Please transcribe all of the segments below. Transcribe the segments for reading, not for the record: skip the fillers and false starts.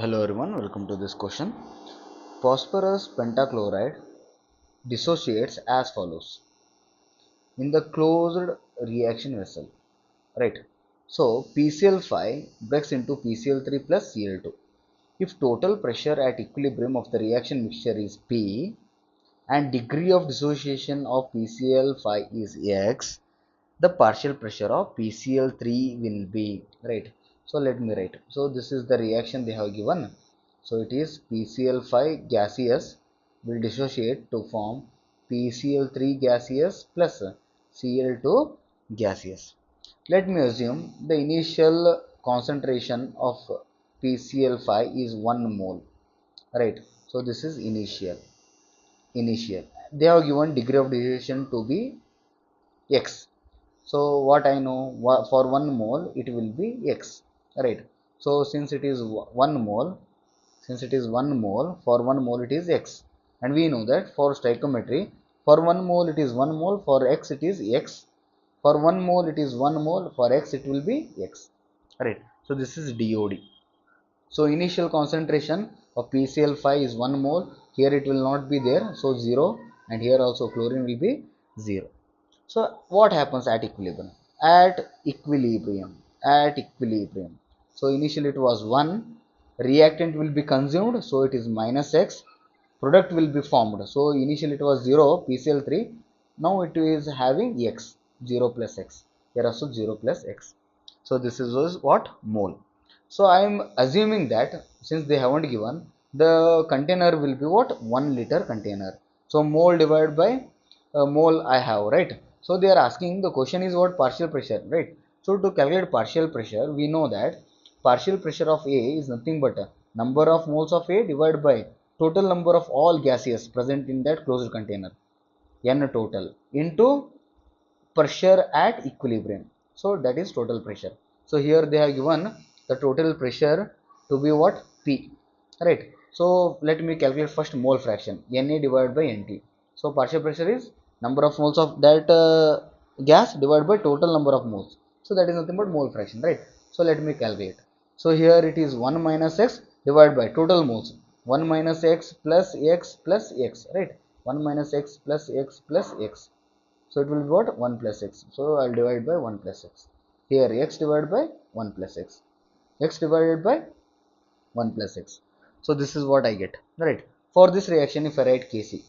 Hello everyone, welcome to this question. Phosphorus pentachloride dissociates as follows in the closed reaction vessel, right? So PCl5 breaks into PCl3 plus Cl2. If total pressure at equilibrium of the reaction mixture is P and degree of dissociation of PCl5 is X, the partial pressure of PCl3 will be, right? So let me write. So this is the reaction they have given. So it is PCl5 gaseous will dissociate to form PCl3 gaseous plus Cl2 gaseous. Let me assume the initial concentration of PCl5 is 1 mole, right? So this is initial. They have given degree of dissociation to be X. So what I know, for 1 mole it will be X, right? So since it is 1 mole, for 1 mole it is X, and we know that for stoichiometry, for 1 mole it is 1 mole, for X it is X, for 1 mole it is 1 mole, for X it will be X, right? So this is DOD. So initial concentration of PCl5 is 1 mole, here it will not be there, so 0, and here also chlorine will be 0. So what happens at equilibrium? At equilibrium. So initially it was 1, reactant will be consumed, so it is minus X, product will be formed. So initially it was 0, PCl3, now it is having X, 0 plus X. Here also 0 plus X. So this is what? Mole. So I am assuming that since they haven't given, the container will be what? 1 liter container. So mole divided by mole I have, right? So they are asking, the question is what? Partial pressure, right? So to calculate partial pressure, we know that partial pressure of A is nothing but number of moles of A divided by total number of all gases present in that closed container, N total, into pressure at equilibrium. So that is total pressure. So here they have given the total pressure to be what? P, right? So let me calculate first mole fraction, Na divided by Nt. So partial pressure is number of moles of that gas divided by total number of moles. So that is nothing but mole fraction, right? So let me calculate. So here it is 1 minus x divided by total moles. 1 minus x plus x, right? 1 minus x plus x plus x. So it will be what? 1 plus x. So I'll divide by 1 plus x. Here x divided by 1 plus x. X divided by 1 plus x. So this is what I get, right? For this reaction, if I write Kc,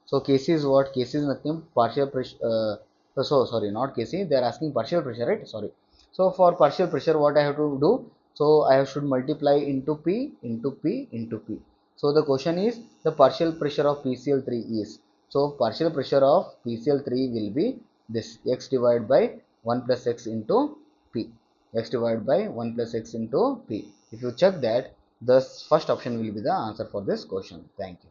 so Kc is what? Kc is nothing, partial pressure. So sorry, not Kc. They are asking partial pressure, right? Sorry. So for partial pressure, what I have to do? So I should multiply into P into P into P. So the question is the partial pressure of PCl3 is. So partial pressure of PCl3 will be this x divided by 1 plus x into P. X divided by 1 plus x into P. If you check that, the first option will be the answer for this question. Thank you.